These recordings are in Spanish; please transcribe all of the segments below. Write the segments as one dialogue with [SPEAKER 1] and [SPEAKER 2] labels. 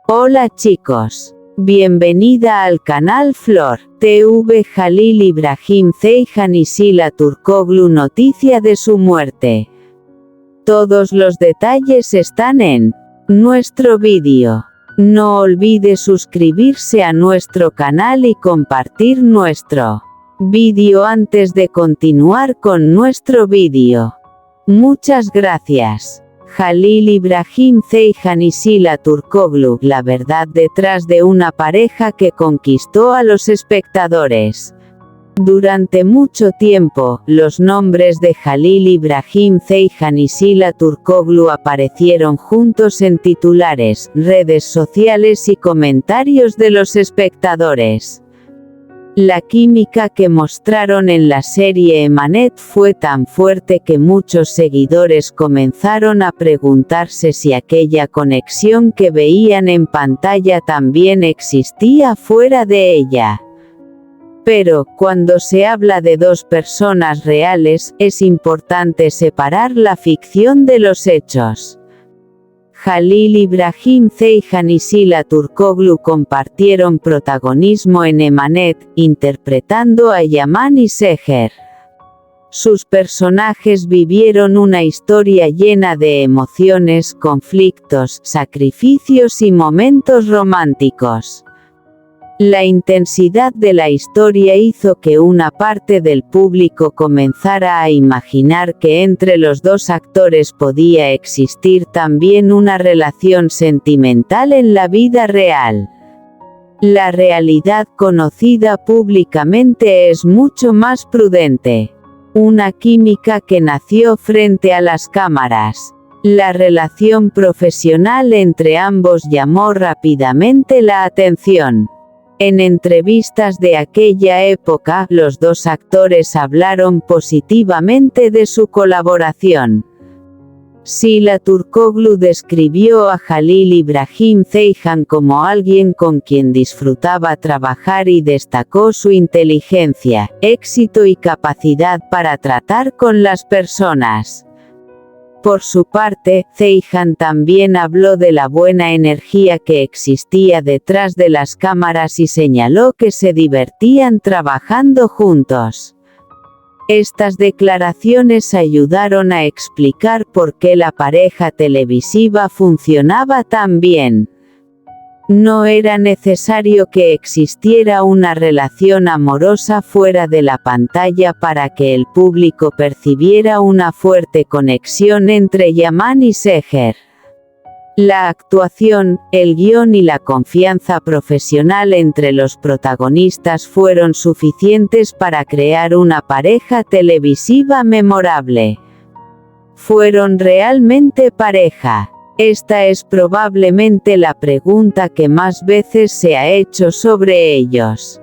[SPEAKER 1] Hola chicos. Bienvenida al canal Flor TV. Jalil Ibrahim Ceyhan y Sila Turkoglu, noticia de su muerte. Todos los detalles están en nuestro vídeo. No olvide suscribirse a nuestro canal y compartir nuestro vídeo antes de continuar con nuestro vídeo. Muchas gracias. Jalil Ibrahim Ceyhan y Sila Turkoglu, la verdad detrás de una pareja que conquistó a los espectadores. Durante mucho tiempo, los nombres de Jalil Ibrahim Ceyhan y Sila Turkoglu aparecieron juntos en titulares, redes sociales y comentarios de los espectadores. La química que mostraron en la serie Emanet fue tan fuerte que muchos seguidores comenzaron a preguntarse si aquella conexión que veían en pantalla también existía fuera de ella. Pero, cuando se habla de dos personas reales, es importante separar la ficción de los hechos. Jalil Ibrahim Ceyhan y Sila Turkoglu compartieron protagonismo en Emanet, interpretando a Yaman y Seher. Sus personajes vivieron una historia llena de emociones, conflictos, sacrificios y momentos románticos. La intensidad de la historia hizo que una parte del público comenzara a imaginar que entre los dos actores podía existir también una relación sentimental en la vida real. La realidad conocida públicamente es mucho más prudente. Una química que nació frente a las cámaras. La relación profesional entre ambos llamó rápidamente la atención. En entrevistas de aquella época, los dos actores hablaron positivamente de su colaboración. Sila Turkoglu describió a Jalil Ibrahim Ceyhan como alguien con quien disfrutaba trabajar y destacó su inteligencia, éxito y capacidad para tratar con las personas. Por su parte, Ceyhan también habló de la buena energía que existía detrás de las cámaras y señaló que se divertían trabajando juntos. Estas declaraciones ayudaron a explicar por qué la pareja televisiva funcionaba tan bien. No era necesario que existiera una relación amorosa fuera de la pantalla para que el público percibiera una fuerte conexión entre Yaman y Seher. La actuación, el guión y la confianza profesional entre los protagonistas fueron suficientes para crear una pareja televisiva memorable. ¿Fueron realmente pareja? Esta es probablemente la pregunta que más veces se ha hecho sobre ellos.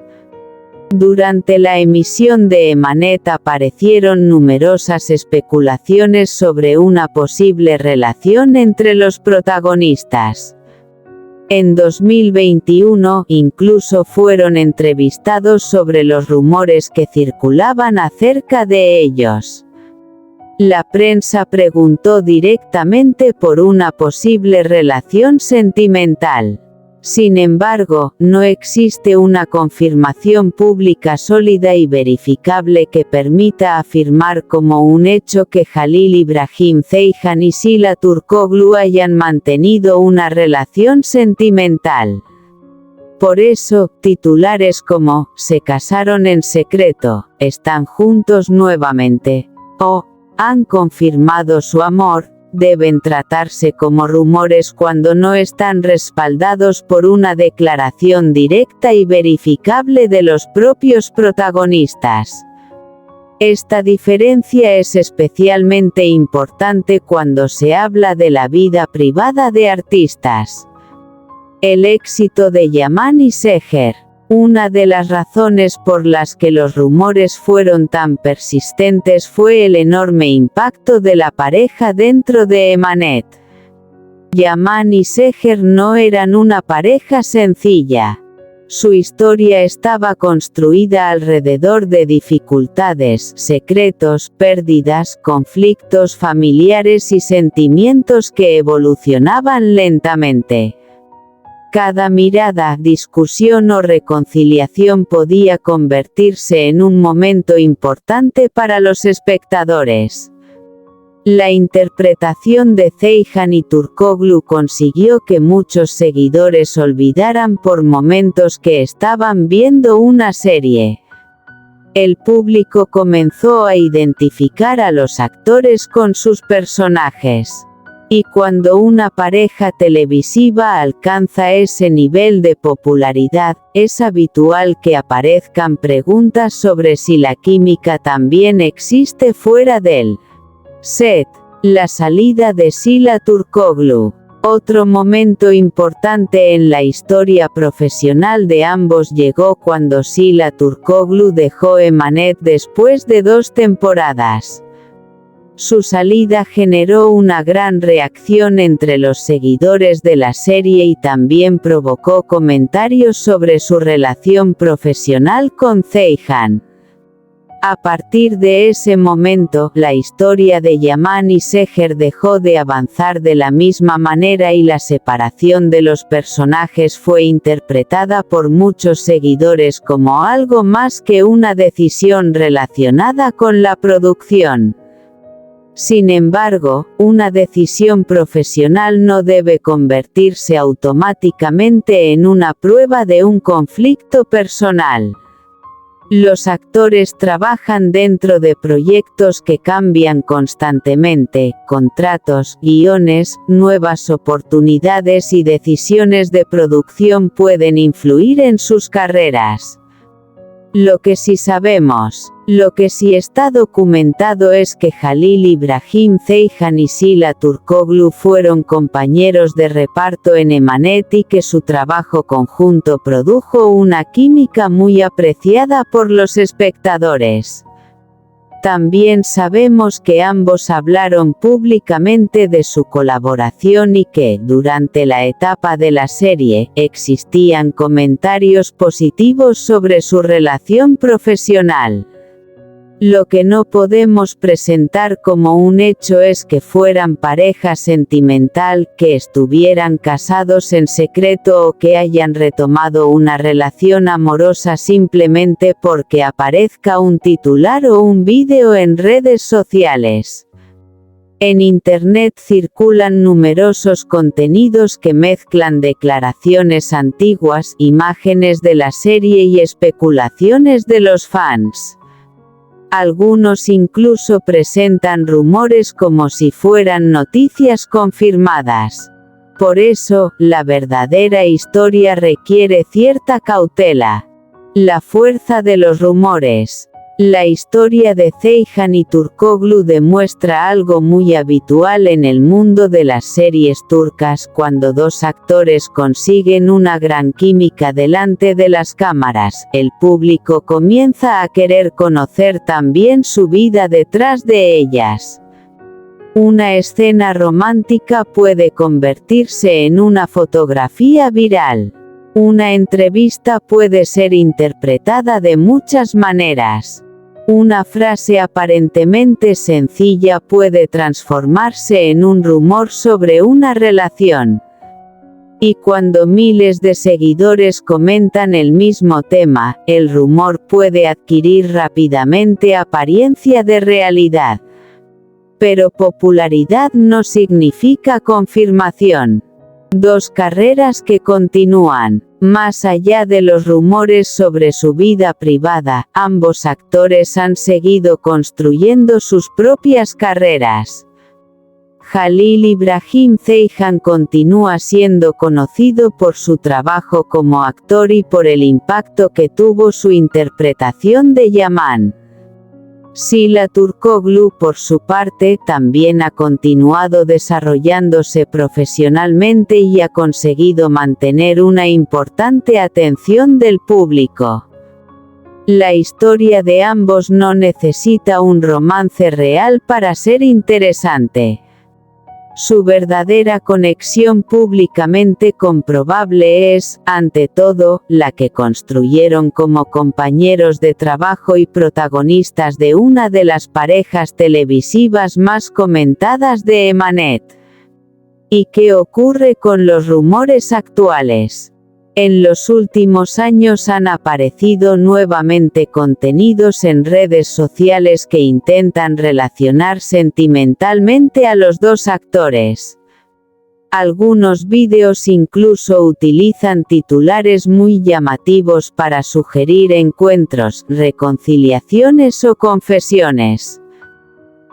[SPEAKER 1] Durante la emisión de Emanet aparecieron numerosas especulaciones sobre una posible relación entre los protagonistas. En 2021, incluso fueron entrevistados sobre los rumores que circulaban acerca de ellos. La prensa preguntó directamente por una posible relación sentimental. Sin embargo, no existe una confirmación pública sólida y verificable que permita afirmar como un hecho que Jalil Ibrahim Ceyhan y Sila Turkoglu hayan mantenido una relación sentimental. Por eso, titulares como "se casaron en secreto", "están juntos nuevamente" o "han confirmado su amor", deben tratarse como rumores cuando no están respaldados por una declaración directa y verificable de los propios protagonistas. Esta diferencia es especialmente importante cuando se habla de la vida privada de artistas. El éxito de Yaman y Seher. Una de las razones por las que los rumores fueron tan persistentes fue el enorme impacto de la pareja dentro de Emanet. Yaman y Seher no eran una pareja sencilla. Su historia estaba construida alrededor de dificultades, secretos, pérdidas, conflictos familiares y sentimientos que evolucionaban lentamente. Cada mirada, discusión o reconciliación podía convertirse en un momento importante para los espectadores. La interpretación de Ceyhan y Turkoglu consiguió que muchos seguidores olvidaran por momentos que estaban viendo una serie. El público comenzó a identificar a los actores con sus personajes. Y cuando una pareja televisiva alcanza ese nivel de popularidad, es habitual que aparezcan preguntas sobre si la química también existe fuera del set. La salida de Sila Turkoglu. Otro momento importante en la historia profesional de ambos llegó cuando Sila Turkoglu dejó Emanet después de 2 temporadas. Su salida generó una gran reacción entre los seguidores de la serie y también provocó comentarios sobre su relación profesional con Ceyhan. A partir de ese momento, la historia de Yaman y Seher dejó de avanzar de la misma manera y la separación de los personajes fue interpretada por muchos seguidores como algo más que una decisión relacionada con la producción. Sin embargo, una decisión profesional no debe convertirse automáticamente en una prueba de un conflicto personal. Los actores trabajan dentro de proyectos que cambian constantemente, contratos, guiones, nuevas oportunidades y decisiones de producción pueden influir en sus carreras. Lo que sí sabemos, lo que sí está documentado es que Halil Ibrahim Ceyhan y Sila Turkoglu fueron compañeros de reparto en Emanet y que su trabajo conjunto produjo una química muy apreciada por los espectadores. También sabemos que ambos hablaron públicamente de su colaboración y que, durante la etapa de la serie, existían comentarios positivos sobre su relación profesional. Lo que no podemos presentar como un hecho es que fueran pareja sentimental, que estuvieran casados en secreto o que hayan retomado una relación amorosa simplemente porque aparezca un titular o un vídeo en redes sociales. En Internet circulan numerosos contenidos que mezclan declaraciones antiguas, imágenes de la serie y especulaciones de los fans. Algunos incluso presentan rumores como si fueran noticias confirmadas. Por eso, la verdadera historia requiere cierta cautela. La fuerza de los rumores. La historia de Ceyhan y Turkoglu demuestra algo muy habitual en el mundo de las series turcas cuando 2 actores consiguen una gran química delante de las cámaras, el público comienza a querer conocer también su vida detrás de ellas. Una escena romántica puede convertirse en una fotografía viral. Una entrevista puede ser interpretada de muchas maneras. Una frase aparentemente sencilla puede transformarse en un rumor sobre una relación. Y cuando miles de seguidores comentan el mismo tema, el rumor puede adquirir rápidamente apariencia de realidad. Pero popularidad no significa confirmación. 2 carreras que continúan. Más allá de los rumores sobre su vida privada, ambos actores han seguido construyendo sus propias carreras. Halil Ibrahim Ceyhan continúa siendo conocido por su trabajo como actor y por el impacto que tuvo su interpretación de Yaman. Sila Turkoglu, por su parte, también ha continuado desarrollándose profesionalmente y ha conseguido mantener una importante atención del público. La historia de ambos no necesita un romance real para ser interesante. Su verdadera conexión públicamente comprobable es, ante todo, la que construyeron como compañeros de trabajo y protagonistas de una de las parejas televisivas más comentadas de Emanet. ¿Y qué ocurre con los rumores actuales? En los últimos años han aparecido nuevamente contenidos en redes sociales que intentan relacionar sentimentalmente a los dos actores. Algunos vídeos incluso utilizan titulares muy llamativos para sugerir encuentros, reconciliaciones o confesiones.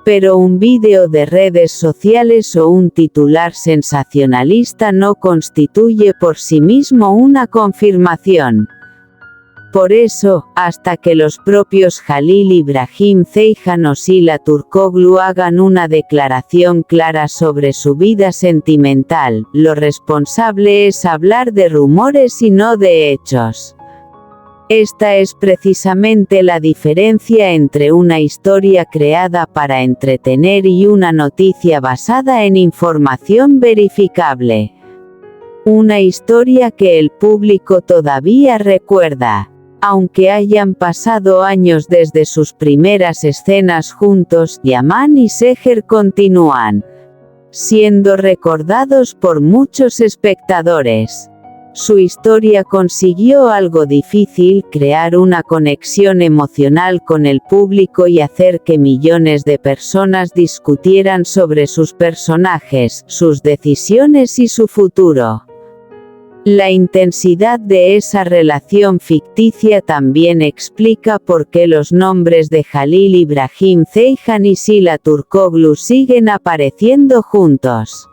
[SPEAKER 1] Pero un vídeo de redes sociales o un titular sensacionalista no constituye por sí mismo una confirmación. Por eso, hasta que los propios Jalil Ibrahim Ceyhan o Sila Turkoglu hagan una declaración clara sobre su vida sentimental, lo responsable es hablar de rumores y no de hechos. Esta es precisamente la diferencia entre una historia creada para entretener y una noticia basada en información verificable. Una historia que el público todavía recuerda. Aunque hayan pasado años desde sus primeras escenas juntos, Yaman y Seher continúan siendo recordados por muchos espectadores. Su historia consiguió algo difícil: crear una conexión emocional con el público y hacer que millones de personas discutieran sobre sus personajes, sus decisiones y su futuro. La intensidad de esa relación ficticia también explica por qué los nombres de Jalil Ibrahim Ceyhan y Sila Turkoglu siguen apareciendo juntos.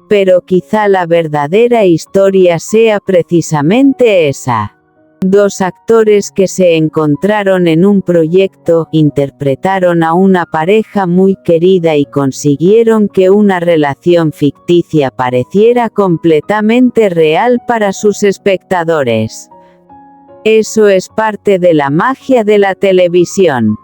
[SPEAKER 1] Pero quizá la verdadera historia sea precisamente esa. Dos actores que se encontraron en un proyecto, interpretaron a una pareja muy querida y consiguieron que una relación ficticia pareciera completamente real para sus espectadores. Eso es parte de la magia de la televisión.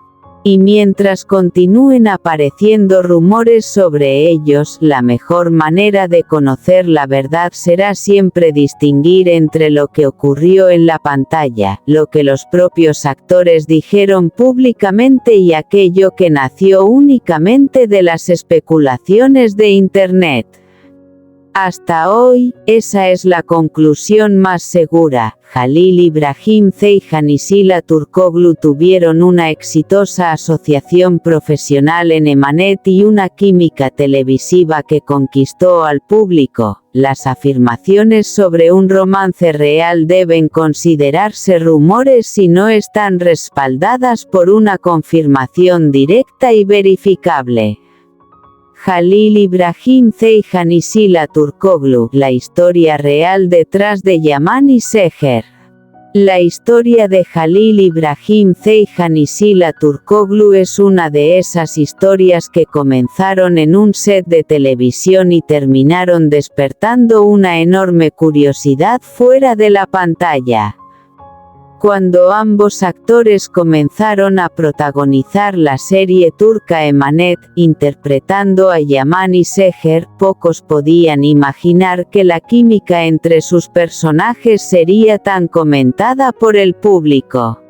[SPEAKER 1] Y mientras continúen apareciendo rumores sobre ellos, la mejor manera de conocer la verdad será siempre distinguir entre lo que ocurrió en la pantalla, lo que los propios actores dijeron públicamente y aquello que nació únicamente de las especulaciones de Internet. Hasta hoy, esa es la conclusión más segura. Jalil Ibrahim Ceyhan y Sila Turkoglu tuvieron una exitosa asociación profesional en Emanet y una química televisiva que conquistó al público. Las afirmaciones sobre un romance real deben considerarse rumores si no están respaldadas por una confirmación directa y verificable. Jalil Ibrahim Ceyhan y Sila Turkoglu, la historia real detrás de Yaman y Seher. La historia de Jalil Ibrahim Ceyhan y Sila Turkoglu es una de esas historias que comenzaron en un set de televisión y terminaron despertando una enorme curiosidad fuera de la pantalla. Cuando ambos actores comenzaron a protagonizar la serie turca Emanet, interpretando a Yaman y Seher, pocos podían imaginar que la química entre sus personajes sería tan comentada por el público.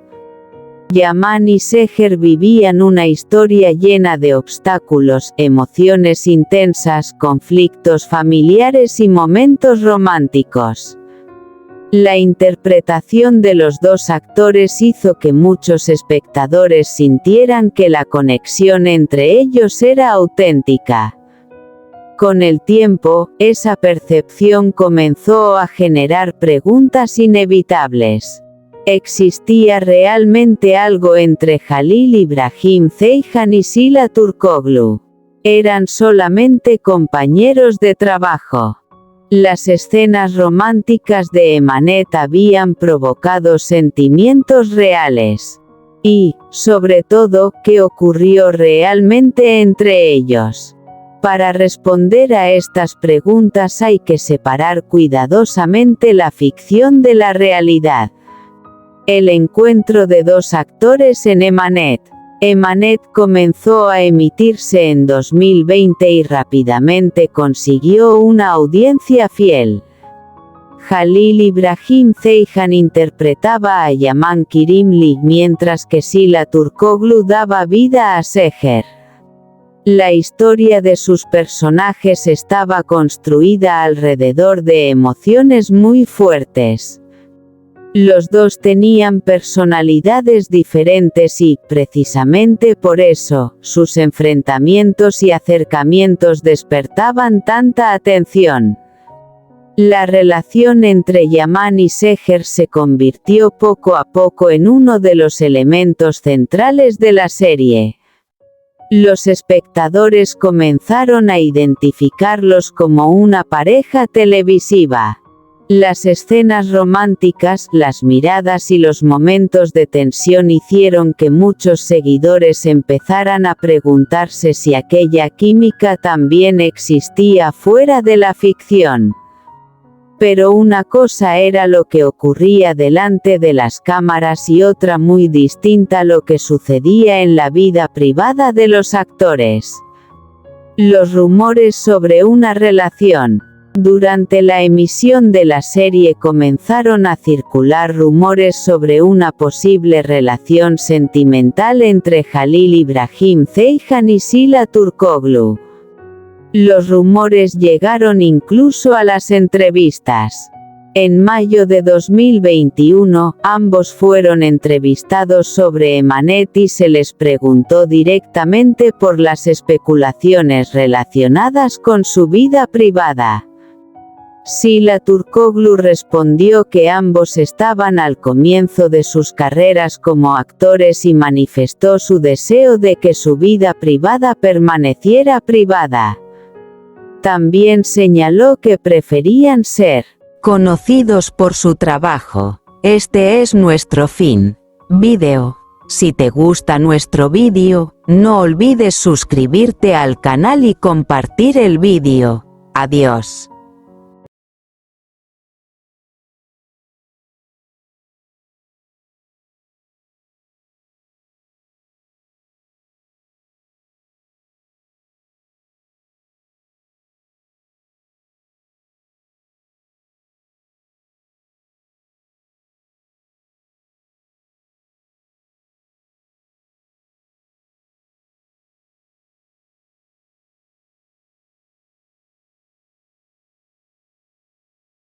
[SPEAKER 1] Yaman y Seher vivían una historia llena de obstáculos, emociones intensas, conflictos familiares y momentos románticos. La interpretación de los dos actores hizo que muchos espectadores sintieran que la conexión entre ellos era auténtica. Con el tiempo, esa percepción comenzó a generar preguntas inevitables. ¿Existía realmente algo entre Jalil Ibrahim Ceyhan y Sila Turkoglu? ¿Eran solamente compañeros de trabajo? Las escenas románticas de Emanet habían provocado sentimientos reales. Y, sobre todo, ¿qué ocurrió realmente entre ellos? Para responder a estas preguntas hay que separar cuidadosamente la ficción de la realidad. El encuentro de dos actores en Emanet. Emanet comenzó a emitirse en 2020 y rápidamente consiguió una audiencia fiel. Jalil Ibrahim Ceyhan interpretaba a Yaman Kirimli mientras que Sila Turkoglu daba vida a Seher. La historia de sus personajes estaba construida alrededor de emociones muy fuertes. Los dos tenían personalidades diferentes y, precisamente por eso, sus enfrentamientos y acercamientos despertaban tanta atención. La relación entre Yaman y Seher se convirtió poco a poco en uno de los elementos centrales de la serie. Los espectadores comenzaron a identificarlos como una pareja televisiva. Las escenas románticas, las miradas y los momentos de tensión hicieron que muchos seguidores empezaran a preguntarse si aquella química también existía fuera de la ficción. Pero una cosa era lo que ocurría delante de las cámaras y otra muy distinta lo que sucedía en la vida privada de los actores. Los rumores sobre una relación. Durante la emisión de la serie comenzaron a circular rumores sobre una posible relación sentimental entre Halil Ibrahim Ceyhan y Sila Turkoglu. Los rumores llegaron incluso a las entrevistas. En mayo de 2021, ambos fueron entrevistados sobre Emanet y se les preguntó directamente por las especulaciones relacionadas con su vida privada. Sila Turkoglu respondió que ambos estaban al comienzo de sus carreras como actores y manifestó su deseo de que su vida privada permaneciera privada. También señaló que preferían ser conocidos por su trabajo. Este es nuestro fin. Vídeo. Si te gusta nuestro vídeo, no olvides suscribirte al canal y compartir el vídeo. Adiós.